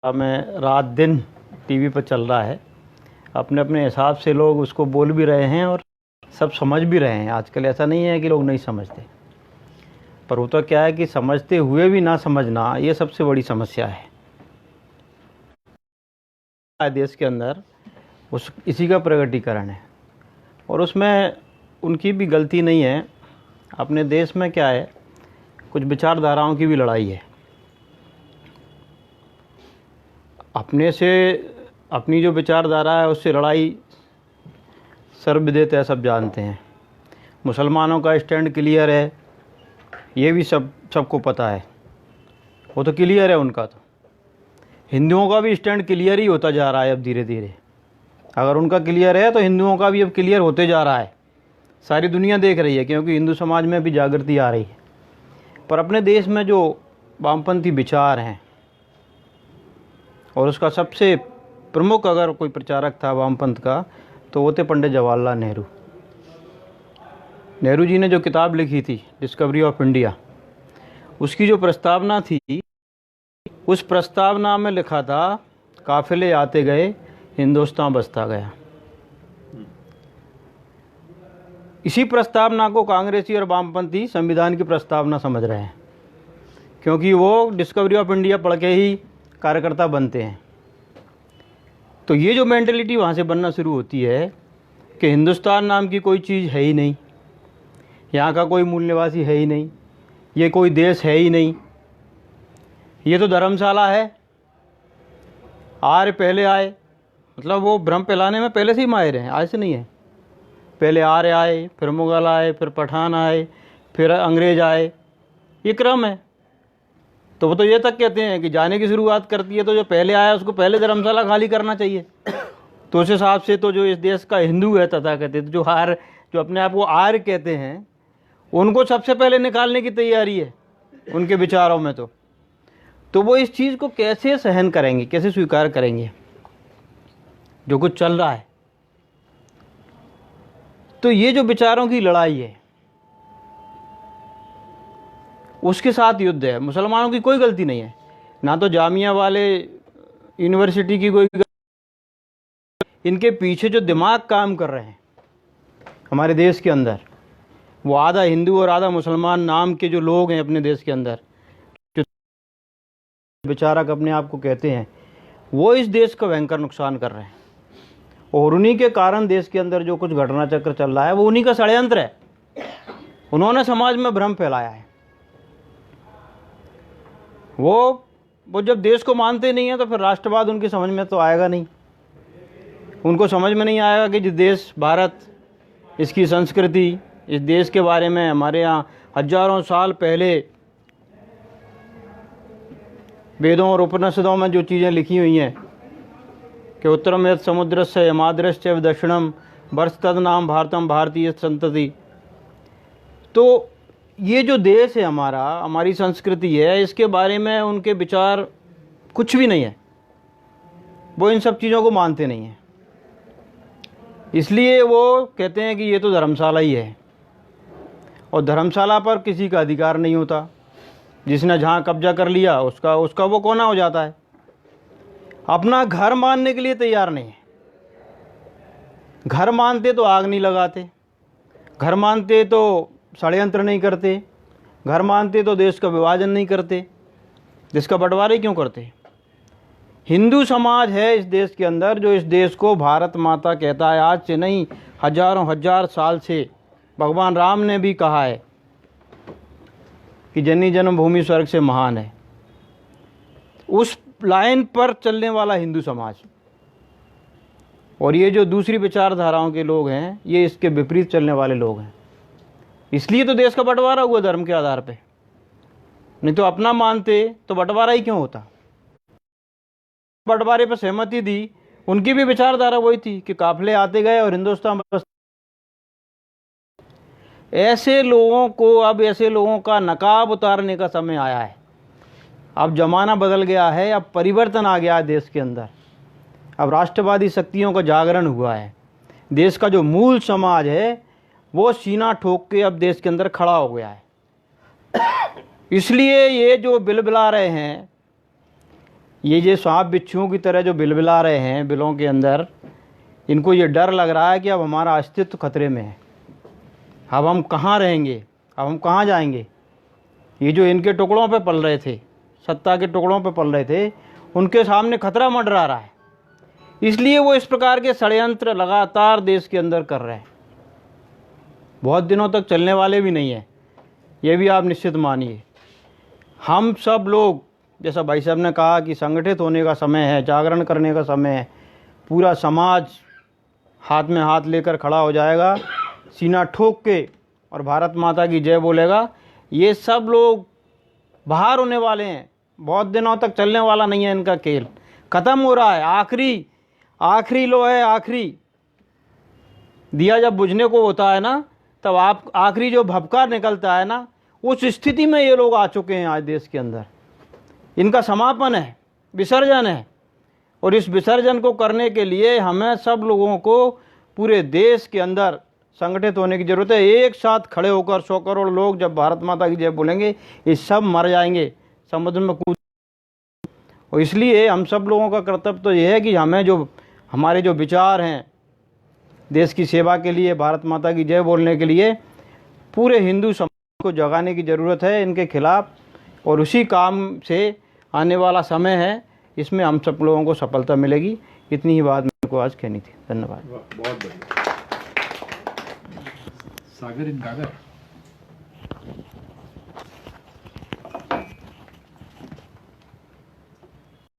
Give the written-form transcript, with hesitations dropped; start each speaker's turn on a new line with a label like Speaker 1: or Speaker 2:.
Speaker 1: में रात दिन टीवी पर चल रहा है। अपने अपने हिसाब से लोग उसको बोल भी रहे हैं और सब समझ भी रहे हैं। आजकल ऐसा नहीं है कि लोग नहीं समझते, पर होता क्या है कि समझते हुए भी ना समझना, ये सबसे बड़ी समस्या है देश के अंदर। इसी का प्रकटीकरण है और उसमें उनकी भी गलती नहीं है। अपने देश में क्या है, कुछ विचारधाराओं की भी लड़ाई है। अपने से अपनी जो विचारधारा है उससे लड़ाई सर्वविदित है, सब जानते हैं। मुसलमानों का स्टैंड क्लियर है, ये भी सबको पता है, वो तो क्लियर है उनका। तो हिंदुओं का भी स्टैंड क्लियर ही होता जा रहा है अब धीरे धीरे। अगर उनका क्लियर है तो हिंदुओं का भी अब क्लियर होते जा रहा है। सारी दुनिया देख रही है, क्योंकि हिंदू समाज में भी जागृति आ रही है। पर अपने देश में जो वामपंथी विचार हैं, और उसका सबसे प्रमुख अगर कोई प्रचारक था वामपंथ का, तो वो थे पंडित जवाहरलाल नेहरू। नेहरू जी ने जो किताब लिखी थी डिस्कवरी ऑफ इंडिया, उसकी जो प्रस्तावना थी, उस प्रस्तावना में लिखा था काफिले आते गए, हिंदुस्तान बसता गया। इसी प्रस्तावना को कांग्रेसी और वामपंथी संविधान की प्रस्तावना समझ रहे हैं, क्योंकि वो डिस्कवरी ऑफ इंडिया पढ़ के ही कार्यकर्ता बनते हैं। तो ये जो मेंटलिटी वहाँ से बनना शुरू होती है कि हिंदुस्तान नाम की कोई चीज़ है ही नहीं, यहाँ का कोई मूल निवासी है ही नहीं, ये कोई देश है ही नहीं, ये तो धर्मशाला है। आर्य पहले आए, मतलब वो भ्रम फैलाने में पहले से ही माहिर हैं, आज से नहीं है। पहले आर्य आए, फिर मुग़ल आए, फिर पठान आए, फिर अंग्रेज़ आए, ये क्रम है। तो वो तो ये तक कहते हैं कि जाने की शुरुआत करती है तो जो पहले आया उसको पहले धर्मशाला खाली करना चाहिए। तो उस हिसाब से तो जो इस देश का हिंदू है तथाकथित, जो अपने आप को आर्य कहते हैं, उनको सबसे पहले निकालने की तैयारी है उनके विचारों में। तो वो इस चीज़ को कैसे सहन करेंगे, कैसे स्वीकार करेंगे जो कुछ चल रहा है। तो ये जो विचारों की लड़ाई है, उसके साथ युद्ध है। मुसलमानों की कोई गलती नहीं है, ना तो जामिया वाले यूनिवर्सिटी की कोई गलती। इनके पीछे जो दिमाग काम कर रहे हैं हमारे देश के अंदर, वो आधा हिंदू और आधा मुसलमान नाम के जो लोग हैं अपने देश के अंदर, जो विचारक अपने आप को कहते हैं, वो इस देश का भयंकर नुकसान कर रहे हैं। और उन्हीं के कारण देश के अंदर जो कुछ घटना चक्र चल रहा है वो उन्हीं का षड्यंत्र है। उन्होंने समाज में भ्रम फैलाया है। वो जब देश को मानते नहीं है तो फिर राष्ट्रवाद उनकी समझ में तो आएगा नहीं। उनको समझ में नहीं आएगा कि जिस देश भारत, इसकी संस्कृति, इस देश के बारे में हमारे यहाँ हजारों साल पहले वेदों और उपनिषदों में जो चीज़ें लिखी हुई हैं कि उत्तरम यत् समुद्रस्य यमाद्रश्च दक्षिणम वर्षतद नाम भारतम भारतीय संतति। तो ये जो देश है हमारा, हमारी संस्कृति है, इसके बारे में उनके विचार कुछ भी नहीं है। वो इन सब चीज़ों को मानते नहीं हैं, इसलिए वो कहते हैं कि ये तो धर्मशाला ही है, और धर्मशाला पर किसी का अधिकार नहीं होता। जिसने जहाँ कब्जा कर लिया उसका वो कोना हो जाता है। अपना घर मानने के लिए तैयार नहीं है। घर मानते तो आग नहीं लगाते, घर मानते तो षड्यंत्र नहीं करते, घर मानते तो देश का विभाजन नहीं करते, देश का बंटवारा ही क्यों करते। हिंदू समाज है इस देश के अंदर जो इस देश को भारत माता कहता है। आज से नहीं, हजारों हजार साल से भगवान राम ने भी कहा है कि जननी जन्मभूमि स्वर्ग से महान है। उस लाइन पर चलने वाला हिंदू समाज, और ये जो दूसरी विचारधाराओं के लोग हैं, ये इसके विपरीत चलने वाले लोग हैं। इसलिए तो देश का बंटवारा हुआ धर्म के आधार पे, नहीं तो अपना मानते तो बंटवारा ही क्यों होता। बंटवारे पर सहमति दी, उनकी भी विचारधारा वही थी कि काफिले आते गए और हिंदुस्तान बस। ऐसे लोगों का नकाब उतारने का समय आया है। अब जमाना बदल गया है, अब परिवर्तन आ गया है देश के अंदर। अब राष्ट्रवादी शक्तियों का जागरण हुआ है। देश का जो मूल समाज है वो सीना ठोक के अब देश के अंदर खड़ा हो गया है। इसलिए ये जो बिलबिला रहे हैं ये जो सांप बिच्छुओं की तरह जो बिलबिला रहे हैं बिलों के अंदर, इनको ये डर लग रहा है कि अब हमारा अस्तित्व खतरे में है, अब हम कहाँ रहेंगे, अब हम कहाँ जाएंगे। ये जो इनके टुकड़ों पे पल रहे थे, सत्ता के टुकड़ों पे पल रहे थे, उनके सामने खतरा मंडरा रहा है। इसलिए वो इस प्रकार के षड्यंत्र लगातार देश के अंदर कर रहे हैं। बहुत दिनों तक चलने वाले भी नहीं हैं, ये भी आप निश्चित मानिए। हम सब लोग, जैसा भाई साहब ने कहा कि संगठित होने का समय है, जागरण करने का समय है, पूरा समाज हाथ में हाथ लेकर खड़ा हो जाएगा, सीना ठोक के और भारत माता की जय बोलेगा। ये सब लोग बाहर होने वाले हैं, बहुत दिनों तक चलने वाला नहीं है इनका खेल, ख़त्म हो रहा है। आखिरी लो है, आखिरी दिया जब बुझने को होता है ना, तब आप आखिरी जो भभका निकलता है ना, उस स्थिति में ये लोग आ चुके हैं आज देश के अंदर। इनका समापन है, विसर्जन है, और इस विसर्जन को करने के लिए हमें सब लोगों को पूरे देश के अंदर संगठित होने की ज़रूरत है। एक साथ खड़े होकर 100 करोड़ लोग जब भारत माता की जय बोलेंगे, ये सब मर जाएंगे, समुद्र में कूद। और इसलिए हम सब लोगों का कर्तव्य तो यह है कि हमें जो हमारे जो विचार हैं देश की सेवा के लिए, भारत माता की जय बोलने के लिए, पूरे हिंदू समाज को जगाने की ज़रूरत है इनके खिलाफ़। और उसी काम से आने वाला समय है, इसमें हम सब लोगों को सफलता मिलेगी। इतनी ही बात मेरे को आज कहनी थी। धन्यवाद।
Speaker 2: बहुत बढ़िया। सागर इन कागर